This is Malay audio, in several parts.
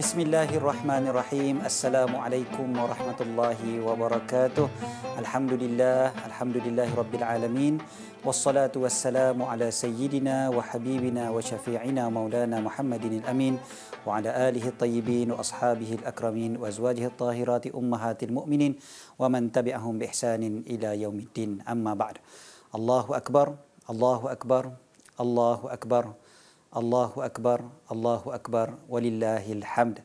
Bismillahirrahmanirrahim. Assalamualaikum warahmatullahi wabarakatuh. Alhamdulillahi rabbil alamin. Wassalatu wassalamu ala sayyidina wa habibina wa syafi'ina maulana Muhammadin al-amin wa ala alihi at-tayyibin wa ashabihi al-akramin wa azwajihi at-tahirati ummahatil mu'minin wa man tabi'ahum bi ihsanin ila yaumiddin. Amma ba'd. Allahu akbar, Allahu akbar, Allahu akbar. Allahu Akbar, Allahu Akbar, walillahil hamd.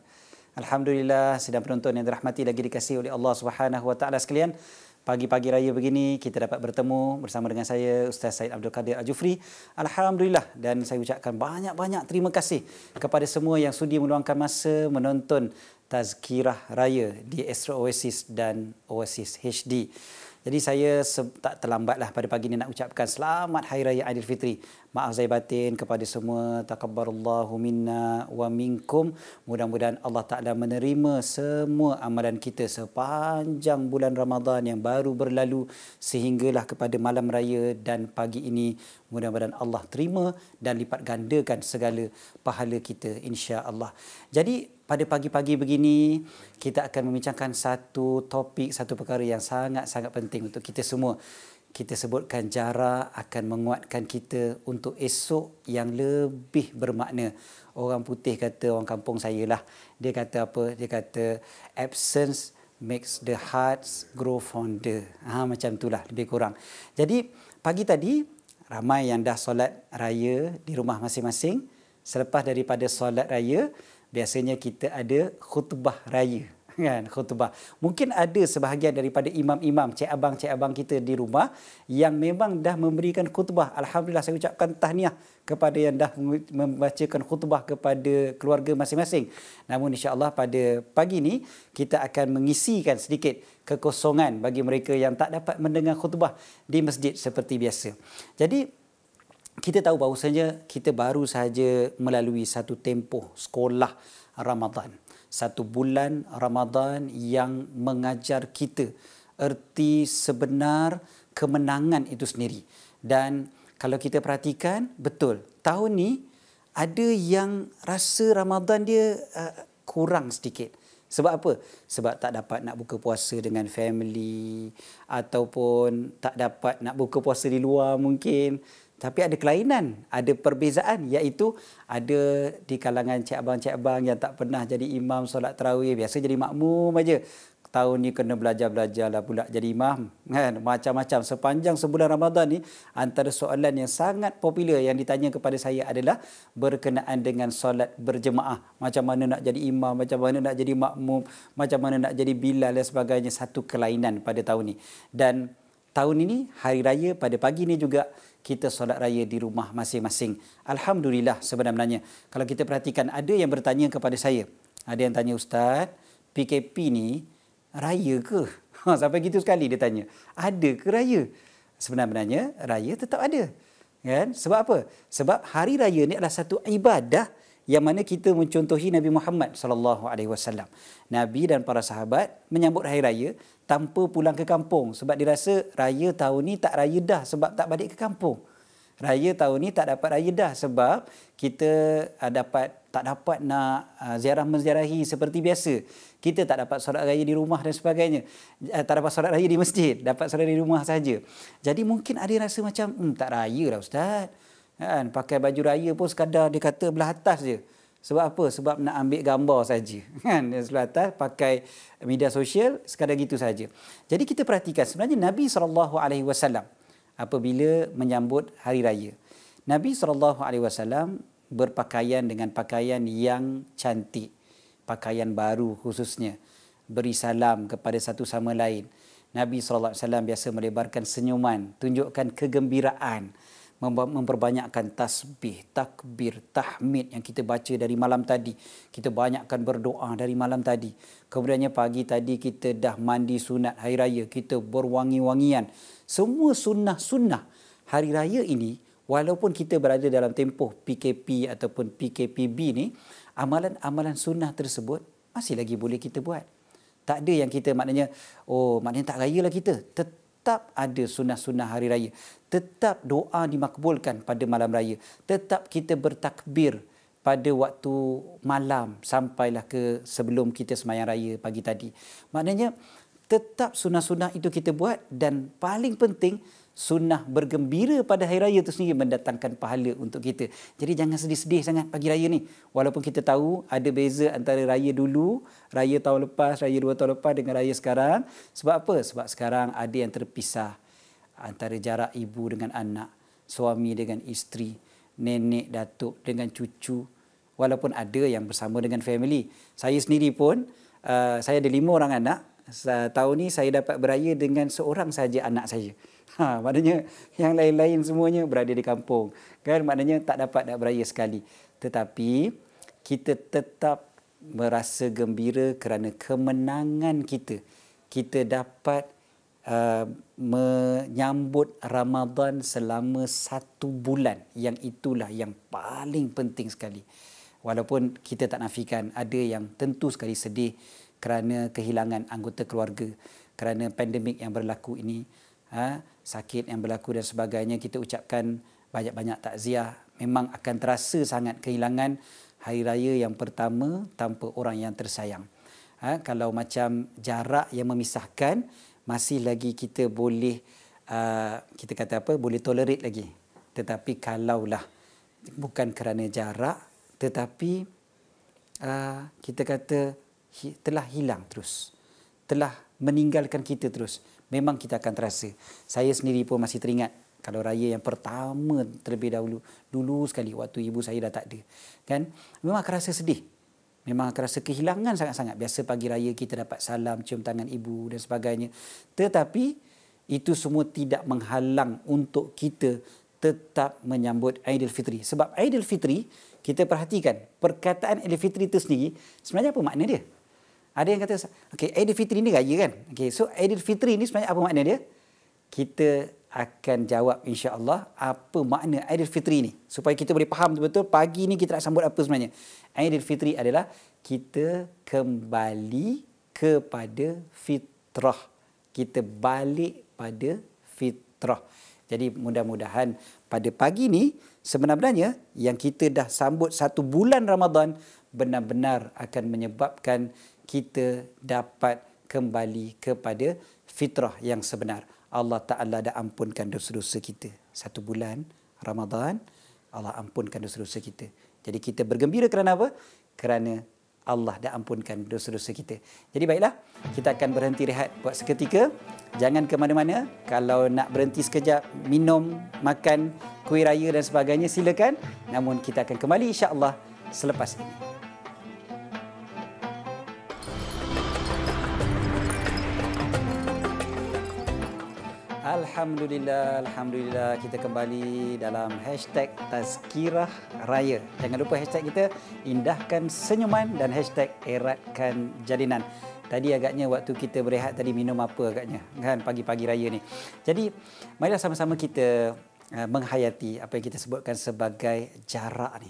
Alhamdulillah, sedang penonton yang dirahmati lagi dikasihi oleh Allah Subhanahu Wa Taala sekalian. Pagi-pagi raya begini kita dapat bertemu bersama dengan saya Ustaz Said Abdul Qadir Al-Jufri. Alhamdulillah, dan saya ucapkan banyak-banyak terima kasih kepada semua yang sudi meluangkan masa menonton Tazkirah Raya di Astro Oasis dan Oasis HD. Jadi saya tak terlambatlah pada pagi ini nak ucapkan selamat Hari Raya Aidilfitri. Maaf zahir batin kepada semua. Taqabbalallahu minna wa minkum. Mudah-mudahan Allah Ta'ala menerima semua amalan kita sepanjang bulan Ramadan yang baru berlalu sehinggalah kepada malam raya dan pagi ini. Mudah-mudahan Allah terima dan lipat gandakan segala pahala kita, insya-Allah. Jadi pada pagi-pagi begini kita akan membincangkan satu topik, satu perkara yang sangat-sangat penting untuk kita semua. Kita sebutkan jarak akan menguatkan kita untuk esok yang lebih bermakna. Orang putih kata, orang kampung saya lah, dia kata apa? Dia kata absence makes the hearts grow fonder. Macam itulah lebih kurang. Jadi pagi tadi ramai yang dah solat raya di rumah masing-masing. Selepas daripada solat raya, biasanya kita ada khutbah raya, kan? Khutbah. Mungkin ada sebahagian daripada imam-imam, cik abang kita di rumah yang memang dah memberikan khutbah. Alhamdulillah, saya ucapkan tahniah kepada yang dah membacakan khutbah kepada keluarga masing-masing. Namun insya-Allah pada pagi ini kita akan mengisikan sedikit kekosongan bagi mereka yang tak dapat mendengar khutbah di masjid seperti biasa. Jadi kita tahu bahawasanya kita baru sahaja melalui satu tempoh sekolah Ramadan. Satu bulan Ramadan yang mengajar kita erti sebenar kemenangan itu sendiri. Dan kalau kita perhatikan, betul, tahun ni ada yang rasa Ramadan dia kurang sedikit. Sebab apa? Sebab tak dapat nak buka puasa dengan family ataupun tak dapat nak buka puasa di luar mungkin. Tapi ada kelainan, ada perbezaan, iaitu ada di kalangan cik abang yang tak pernah jadi imam solat tarawih, biasa jadi makmum aja. Tahun ni kena belajar-belajarlah pula jadi imam, kan? Macam-macam. Sepanjang sebulan Ramadan ni, antara soalan yang sangat popular yang ditanya kepada saya adalah berkenaan dengan solat berjemaah. Macam mana nak jadi imam, macam mana nak jadi makmum, macam mana nak jadi bilal dan sebagainya. Satu kelainan pada tahun ni. Dan tahun ini, hari raya pada pagi ni juga kita solat raya di rumah masing-masing. Alhamdulillah sebenarnya. Kalau kita perhatikan, ada yang bertanya kepada saya. Ada yang tanya, Ustaz, PKP ni raya ke? Sampai gitu sekali dia tanya. Ada ke raya? Sebenarnya raya tetap ada. Kan? Sebab apa? Sebab hari raya ni adalah satu ibadah yang mana kita mencontohi Nabi Muhammad SAW. Nabi dan para sahabat menyambut hari raya tanpa pulang ke kampung. Sebab dia rasa raya tahun ni tak raya dah sebab tak balik ke kampung. Raya tahun ni tak dapat raya dah sebab kita tak dapat nak ziarah-menziarahi seperti biasa. Kita tak dapat solat raya di rumah dan sebagainya. Tak dapat solat raya di masjid, dapat solat di rumah saja. Jadi mungkin ada yang rasa macam, tak raya lah Ustaz. Kan, pakai baju raya pun sekadar dia kata belah atas je. Sebab apa? Sebab nak ambil gambar saja. Kan, sebelah atas pakai media sosial sekadar gitu saja. Jadi kita perhatikan sebenarnya Nabi SAW apabila menyambut hari raya, Nabi SAW berpakaian dengan pakaian yang cantik, pakaian baru khususnya, beri salam kepada satu sama lain. Nabi SAW biasa melebarkan senyuman, tunjukkan kegembiraan, memperbanyakkan tasbih, takbir, tahmid yang kita baca dari malam tadi. Kita banyakkan berdoa dari malam tadi. Kemudiannya pagi tadi kita dah mandi sunat hari raya, kita berwangi-wangian. Semua sunnah-sunnah hari raya ini, walaupun kita berada dalam tempoh PKP ataupun PKPB ni, amalan-amalan sunnah tersebut masih lagi boleh kita buat. Tak ada yang kita maknanya tak raya lah kita. Tetap ada sunnah-sunnah hari raya. Tetap doa dimakbulkan pada malam raya. Tetap kita bertakbir pada waktu malam sampailah ke sebelum kita sembahyang raya pagi tadi. Maknanya tetap sunnah-sunnah itu kita buat, dan paling penting sunnah bergembira pada hari raya itu sendiri mendatangkan pahala untuk kita. Jadi jangan sedih-sedih sangat pagi raya ni. Walaupun kita tahu ada beza antara raya dulu, raya tahun lepas, raya 2 tahun lepas dengan raya sekarang. Sebab apa? Sebab sekarang ada yang terpisah antara jarak ibu dengan anak, suami dengan isteri, nenek datuk dengan cucu. Walaupun ada yang bersama dengan family. Saya sendiri pun, saya ada 5 orang anak. Tahun ni saya dapat beraya dengan seorang saja anak saya. Maknanya yang lain-lain semuanya berada di kampung. Kan, maknanya tak dapat nak beraya sekali. Tetapi kita tetap merasa gembira kerana kemenangan kita. Kita dapat menyambut Ramadan selama 1 bulan. Yang itulah yang paling penting sekali. Walaupun kita tak nafikan ada yang tentu sekali sedih kerana kehilangan anggota keluarga, kerana pandemik yang berlaku ini, sakit yang berlaku dan sebagainya. Kita ucapkan banyak-banyak takziah. Memang akan terasa sangat kehilangan hari raya yang pertama tanpa orang yang tersayang. Kalau macam jarak yang memisahkan, masih lagi kita boleh, kita kata apa, boleh tolerate lagi. Tetapi kalaulah bukan kerana jarak, tetapi kita kata telah hilang terus, telah meninggalkan kita terus, memang kita akan terasa. Saya sendiri pun masih teringat kalau raya yang pertama terlebih dulu sekali waktu ibu saya dah tak ada, kan, memang akan rasa sedih, memang akan rasa kehilangan sangat-sangat. Biasa pagi raya kita dapat salam, cium tangan ibu dan sebagainya, tetapi itu semua tidak menghalang untuk kita tetap menyambut Aidilfitri. Sebab Aidilfitri, kita perhatikan perkataan Aidilfitri itu sendiri sebenarnya apa makna dia? Ada yang kata, okey, Aidilfitri ni raya kan? Okey, so Aidilfitri ni sebenarnya apa makna dia? Kita akan jawab insya-Allah apa makna Aidilfitri ni supaya kita boleh faham betul-betul pagi ni kita nak sambut apa sebenarnya. Aidilfitri adalah kita kembali kepada fitrah. Kita balik pada fitrah. Jadi mudah-mudahan pada pagi ni sebenarnya yang kita dah sambut 1 bulan Ramadan benar-benar akan menyebabkan kita dapat kembali kepada fitrah yang sebenar. Allah Ta'ala dah ampunkan dosa-dosa kita. 1 bulan Ramadan, Allah ampunkan dosa-dosa kita. Jadi kita bergembira kerana apa? Kerana Allah dah ampunkan dosa-dosa kita. Jadi baiklah, kita akan berhenti rehat buat seketika. Jangan ke mana-mana. Kalau nak berhenti sekejap, minum, makan kuih raya dan sebagainya, silakan. Namun kita akan kembali insya-Allah selepas ini. Alhamdulillah, Alhamdulillah, kita kembali dalam hashtag Tazkirah Raya. Jangan lupa hashtag kita, indahkan senyuman, dan hashtag eratkan jalinan. Tadi agaknya waktu kita berehat tadi minum apa agaknya, kan, pagi-pagi raya ni. Jadi, marilah sama-sama kita menghayati apa yang kita sebutkan sebagai jarak ni.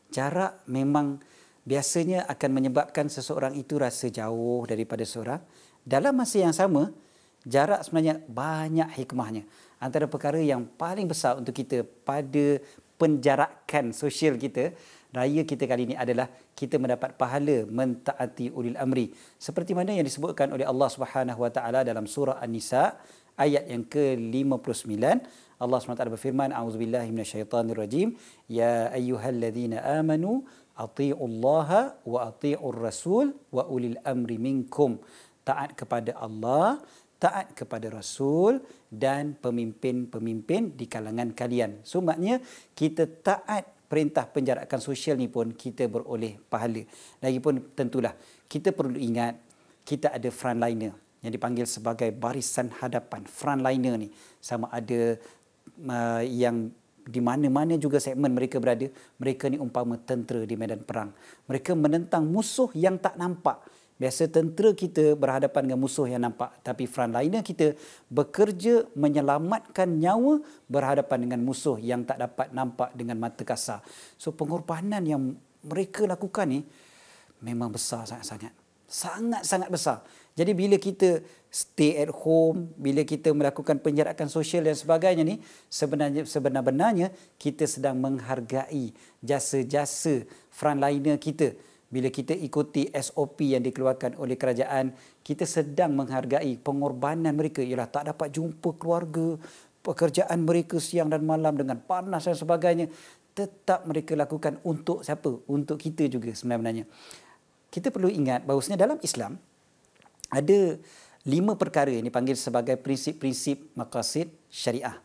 Jarak memang biasanya akan menyebabkan seseorang itu rasa jauh daripada seorang. Dalam masa yang sama, jarak sebenarnya banyak hikmahnya. Antara perkara yang paling besar untuk kita pada penjarakan sosial kita, raya kita kali ini adalah kita mendapat pahala mentaati ulil amri. Seperti mana yang disebutkan oleh Allah Subhanahu Wa Taala dalam surah An-Nisa ayat yang ke-59. Allah SWT berfirman, A'udzubillahi minasyaitanirrajim, Ya ayyuhalladzina amanu ati'ullaha wa ati'ur rasul wa ulil amri minkum. Taat kepada Allah, taat kepada Rasul dan pemimpin-pemimpin di kalangan kalian. So maknanya kita taat perintah penjarakan sosial ni pun kita beroleh pahala. Lagipun tentulah kita perlu ingat kita ada frontliner yang dipanggil sebagai barisan hadapan. Frontliner ni sama ada yang di mana-mana juga segmen mereka berada, mereka ni umpama tentera di medan perang. Mereka menentang musuh yang tak nampak. Biasa tentera kita berhadapan dengan musuh yang nampak, tapi frontliner kita bekerja menyelamatkan nyawa berhadapan dengan musuh yang tak dapat nampak dengan mata kasar. So pengorbanan yang mereka lakukan ni memang besar sangat-sangat. Sangat-sangat besar. Jadi bila kita stay at home, bila kita melakukan penjarakan sosial dan sebagainya ni, sebenarnya kita sedang menghargai jasa-jasa frontliner kita. Bila kita ikuti SOP yang dikeluarkan oleh kerajaan, kita sedang menghargai pengorbanan mereka. Ialah tak dapat jumpa keluarga, pekerjaan mereka siang dan malam dengan panas dan sebagainya. Tetap mereka lakukan untuk siapa? Untuk kita juga sebenarnya. Kita perlu ingat bahawasanya dalam Islam, ada 5 perkara yang dipanggil sebagai prinsip-prinsip maqasid syariah.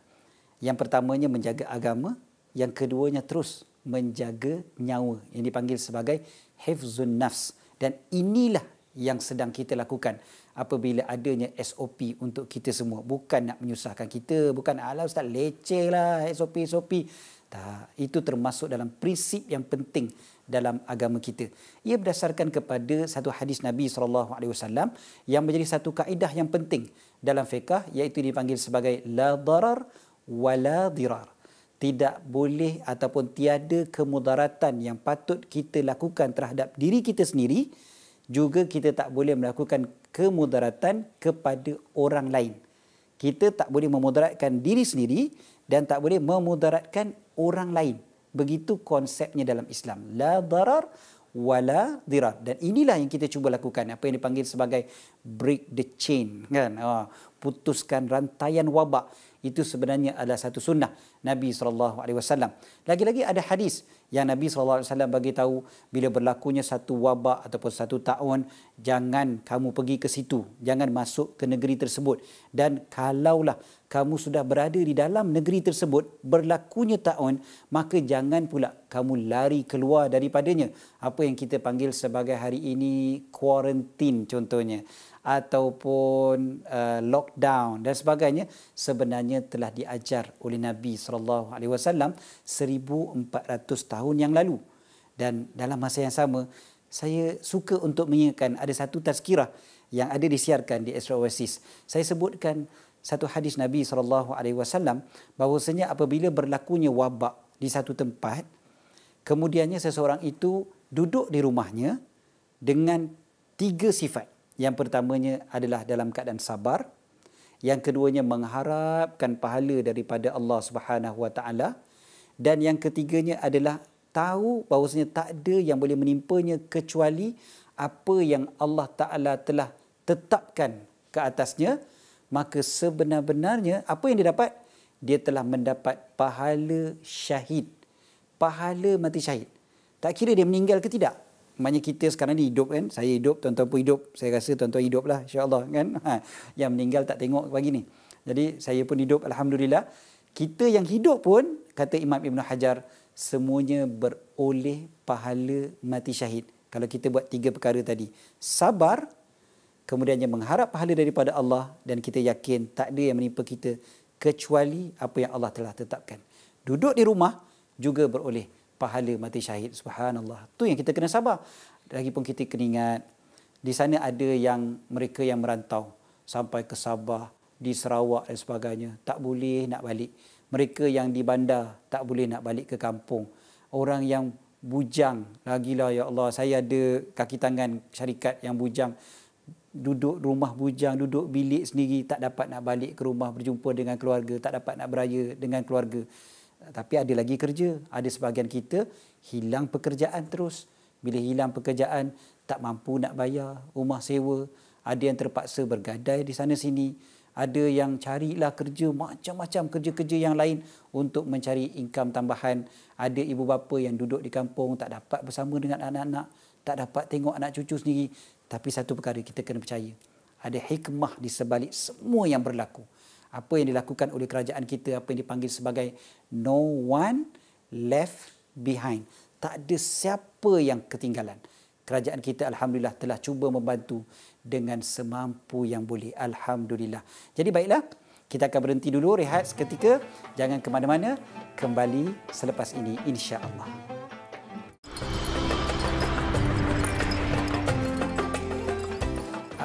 Yang pertamanya menjaga agama, yang keduanya terus menjaga nyawa yang dipanggil sebagai hifzun nafs. Dan inilah yang sedang kita lakukan apabila adanya SOP untuk kita semua. Bukan nak menyusahkan kita, bukan alah ustaz leceh lah SOP. Tak, itu termasuk dalam prinsip yang penting dalam agama kita. Ia berdasarkan kepada satu hadis Nabi SAW yang menjadi satu kaedah yang penting dalam fiqh, iaitu dipanggil sebagai la darar wa la dirar. Tidak boleh ataupun tiada kemudaratan yang patut kita lakukan terhadap diri kita sendiri, juga kita tak boleh melakukan kemudaratan kepada orang lain. Kita tak boleh memudaratkan diri sendiri dan tak boleh memudaratkan orang lain. Begitu konsepnya dalam Islam. La darar wala dirar. Dan inilah yang kita cuba lakukan. Apa yang dipanggil sebagai break the chain. Kan? Putuskan rantaian wabak. Itu sebenarnya adalah satu sunnah Nabi SAW. Lagi-lagi ada hadis yang Nabi SAW bagi tahu bila berlakunya satu wabak ataupun satu taun, jangan kamu pergi ke situ, jangan masuk ke negeri tersebut. Dan kalaulah kamu sudah berada di dalam negeri tersebut, berlakunya taun, maka jangan pula kamu lari keluar daripadanya. Apa yang kita panggil sebagai hari ini kuarantin contohnya, ataupun lockdown dan sebagainya, sebenarnya telah diajar oleh Nabi SAW 1400 tahun yang lalu. Dan dalam masa yang sama, saya suka untuk mengingatkan ada satu tazkirah yang ada disiarkan di Astro Oasis. Saya sebutkan satu hadis Nabi SAW bahawasanya apabila berlakunya wabak di satu tempat, kemudiannya seseorang itu duduk di rumahnya dengan 3 sifat. Yang pertamanya adalah dalam keadaan sabar. Yang keduanya mengharapkan pahala daripada Allah Subhanahu Wa Taala. Dan yang ketiganya adalah tahu bahawasanya tak ada yang boleh menimpanya kecuali apa yang Allah Taala telah tetapkan ke atasnya. Maka sebenar-benarnya apa yang dia dapat? Dia telah mendapat pahala syahid. Pahala mati syahid. Tak kira dia meninggal ke tidak. Maknanya kita sekarang ni hidup kan, saya hidup, tuan-tuan pun hidup, saya rasa tuan-tuan hidup lah insya-Allah kan. Yang meninggal tak tengok pagi ni. Jadi saya pun hidup alhamdulillah. Kita yang hidup pun kata Imam Ibn Hajar semuanya beroleh pahala mati syahid. Kalau kita buat 3 perkara tadi, sabar, kemudiannya mengharap pahala daripada Allah dan kita yakin tak ada yang menimpa kita kecuali apa yang Allah telah tetapkan. Duduk di rumah juga beroleh pahala mati syahid. Subhanallah. Tu yang kita kena sabar. Lagipun kita kena ingat, di sana ada yang mereka yang merantau sampai ke Sabah, di Sarawak dan sebagainya, tak boleh nak balik. Mereka yang di bandar tak boleh nak balik ke kampung. Orang yang bujang, lagilah ya Allah, saya ada kaki tangan syarikat yang bujang, duduk rumah bujang, duduk bilik sendiri, tak dapat nak balik ke rumah berjumpa dengan keluarga, tak dapat nak beraya dengan keluarga. Tapi ada lagi kerja. Ada sebahagian kita hilang pekerjaan terus. Bila hilang pekerjaan, tak mampu nak bayar rumah sewa. Ada yang terpaksa bergadai di sana sini. Ada yang carilah kerja, macam-macam kerja-kerja yang lain untuk mencari income tambahan. Ada ibu bapa yang duduk di kampung, tak dapat bersama dengan anak-anak, tak dapat tengok anak cucu sendiri. Tapi satu perkara kita kena percaya, ada hikmah di sebalik semua yang berlaku. Apa yang dilakukan oleh kerajaan kita, apa yang dipanggil sebagai no one left behind. Tak ada siapa yang ketinggalan. Kerajaan kita alhamdulillah telah cuba membantu dengan semampu yang boleh. Alhamdulillah. Jadi baiklah, kita akan berhenti dulu, rehat seketika. Jangan ke mana-mana. Kembali selepas ini insya-Allah.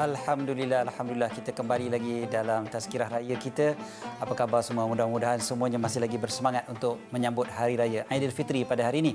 Alhamdulillah, Alhamdulillah kita kembali lagi dalam tazkirah raya kita. Apa khabar semua? Mudah-mudahan semuanya masih lagi bersemangat untuk menyambut Hari Raya Aidilfitri pada hari ini.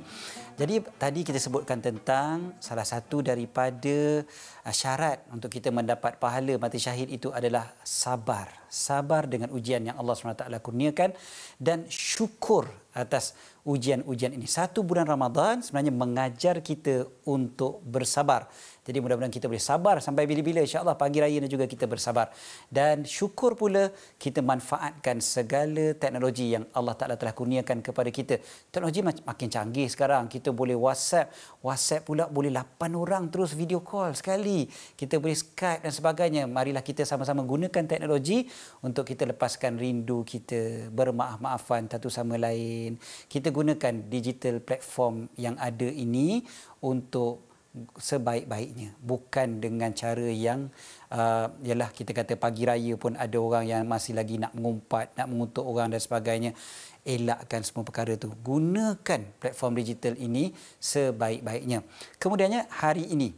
Jadi tadi kita sebutkan tentang salah satu daripada syarat untuk kita mendapat pahala mati syahid itu adalah sabar. Sabar dengan ujian yang Allah SWT kurniakan dan syukur atas ujian-ujian ini. 1 bulan Ramadan sebenarnya mengajar kita untuk bersabar. Jadi mudah-mudahan kita boleh sabar sampai bila-bila, insya-Allah pagi raya ni juga kita bersabar. Dan syukur pula kita manfaatkan segala teknologi yang Allah Taala telah kurniakan kepada kita. Teknologi makin canggih sekarang. Kita boleh WhatsApp pula boleh 8 orang terus video call sekali. Kita boleh Skype dan sebagainya. Marilah kita sama-sama gunakan teknologi untuk kita lepaskan rindu kita, bermaaf-maafan satu sama lain. Kita gunakan digital platform yang ada ini untuk sebaik-baiknya, bukan dengan cara yang ialah kita kata pagi raya pun ada orang yang masih lagi nak mengumpat, nak mengutuk orang dan sebagainya. Elakkan semua perkara tu. Gunakan platform digital ini sebaik-baiknya. Kemudiannya hari ini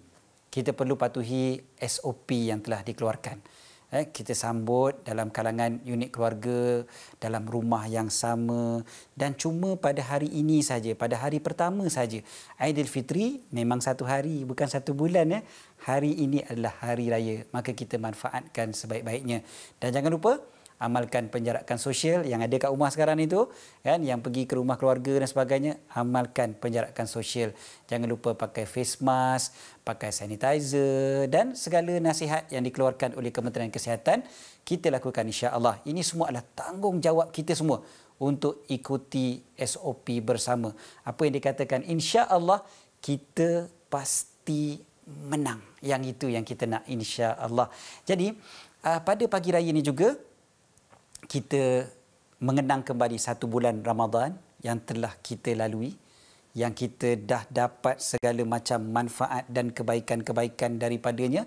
kita perlu patuhi SOP yang telah dikeluarkan. Kita sambut dalam kalangan unit keluarga, dalam rumah yang sama, dan cuma pada hari ini saja, pada hari pertama saja. Aidilfitri memang 1 hari, bukan 1 bulan. Hari ini adalah hari raya, maka kita manfaatkan sebaik-baiknya. Dan jangan lupa amalkan penjarakan sosial yang ada kat rumah sekarang itu, kan, yang pergi ke rumah keluarga dan sebagainya, amalkan penjarakan sosial. Jangan lupa pakai face mask, pakai sanitizer dan segala nasihat yang dikeluarkan oleh Kementerian Kesihatan kita lakukan, insya-Allah. Ini semua adalah tanggungjawab kita semua untuk ikuti SOP bersama. Apa yang dikatakan, insya-Allah kita pasti menang. Yang itu yang kita nak, insya-Allah. Jadi pada pagi raya ini juga kita mengenang kembali 1 bulan Ramadan yang telah kita lalui, yang kita dah dapat segala macam manfaat dan kebaikan-kebaikan daripadanya.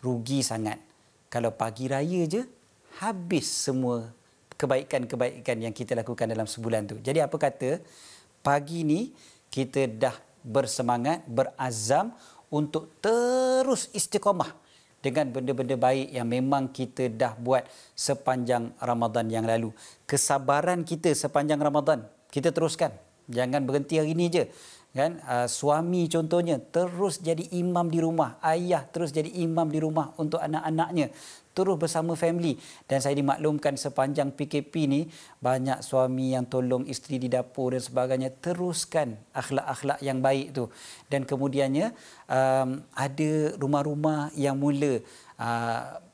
Rugi sangat kalau pagi raya je habis semua kebaikan-kebaikan yang kita lakukan dalam sebulan tu. Jadi apa kata, pagi ni kita dah bersemangat, berazam untuk terus istiqamah dengan benda-benda baik yang memang kita dah buat sepanjang Ramadan yang lalu. Kesabaran kita sepanjang Ramadan kita teruskan. Jangan berhenti hari ini je. Kan? Suami contohnya terus jadi imam di rumah. Ayah terus jadi imam di rumah untuk anak-anaknya. Terus bersama family. Dan saya dimaklumkan sepanjang PKP ni banyak suami yang tolong isteri di dapur dan sebagainya. Teruskan akhlak-akhlak yang baik tu. Dan kemudiannya ada rumah-rumah yang mula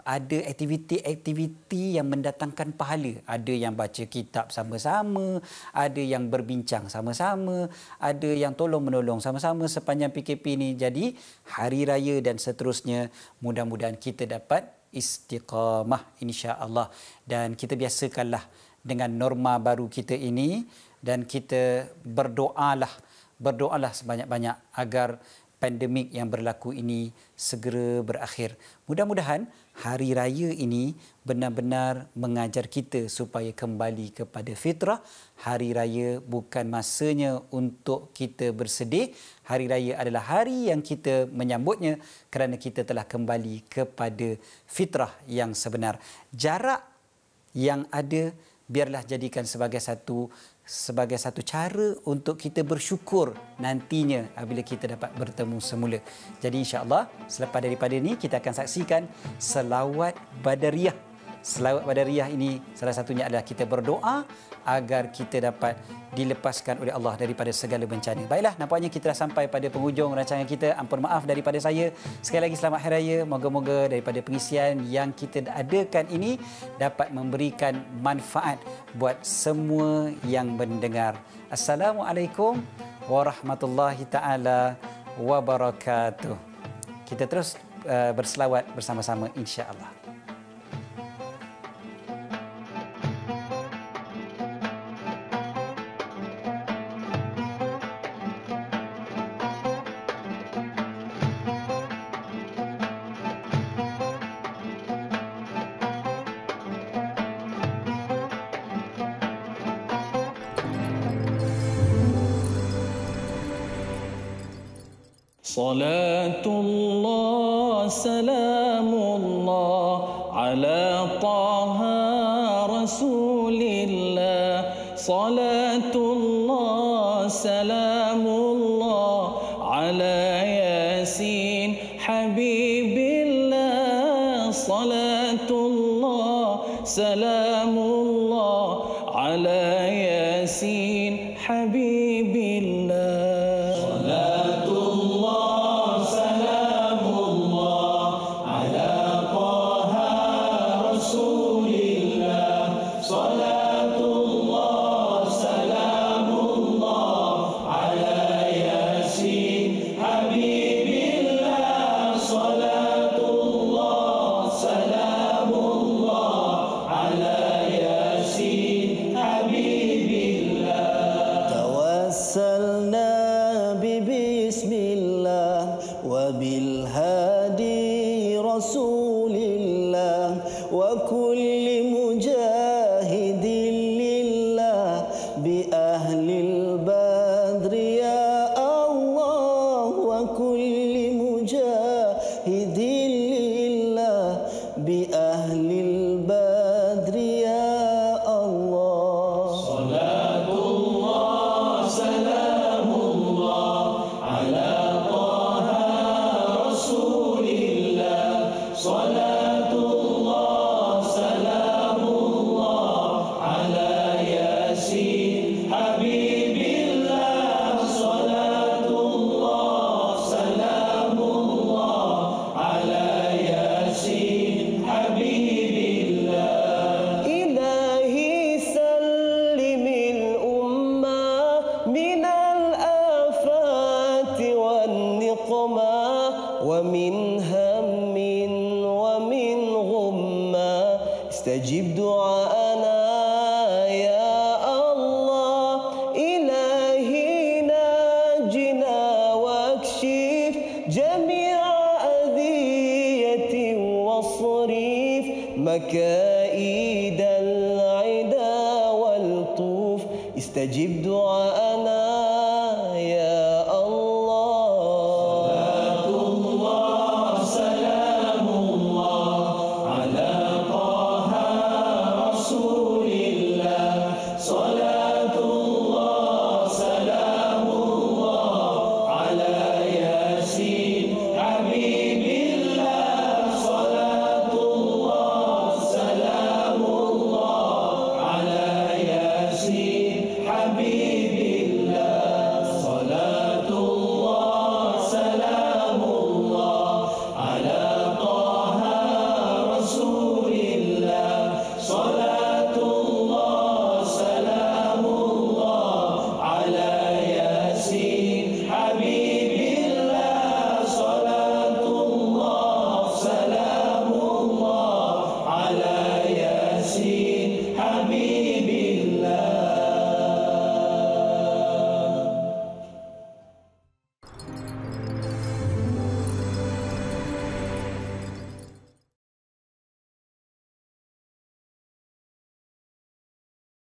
ada aktiviti-aktiviti yang mendatangkan pahala. Ada yang baca kitab sama-sama, ada yang berbincang sama-sama, ada yang tolong-menolong sama-sama sepanjang PKP ni. Jadi hari raya dan seterusnya mudah-mudahan kita dapat istiqamah, insya-Allah. Dan kita biasakanlah dengan norma baru kita ini dan kita berdoalah sebanyak-banyak agar pandemik yang berlaku ini segera berakhir. Mudah-mudahan hari raya ini benar-benar mengajar kita supaya kembali kepada fitrah. Hari raya bukan masanya untuk kita bersedih. Hari raya adalah hari yang kita menyambutnya kerana kita telah kembali kepada fitrah yang sebenar. Jarak yang ada biarlah jadikan sebagai satu cara untuk kita bersyukur nantinya apabila kita dapat bertemu semula. Jadi insya-Allah selepas daripada ini kita akan saksikan selawat Badariyah. Selawat Badariyah ini salah satunya adalah kita berdoa agar kita dapat dilepaskan oleh Allah daripada segala bencana. Baiklah, nampaknya kita dah sampai pada penghujung rancangan kita. Ampun maaf daripada saya. Sekali lagi selamat Hari Raya. Moga-moga daripada pengisian yang kita adakan ini dapat memberikan manfaat buat semua yang mendengar. Assalamualaikum warahmatullahi taala wabarakatuh. Kita terus berselawat bersama-sama, insya-Allah. صلاة الله سلام على طه رسول الله صلاة الله سلام الله على ياسين حبيب الله صلاة الله سلام الله على ياسين حبيب الله صلاة الله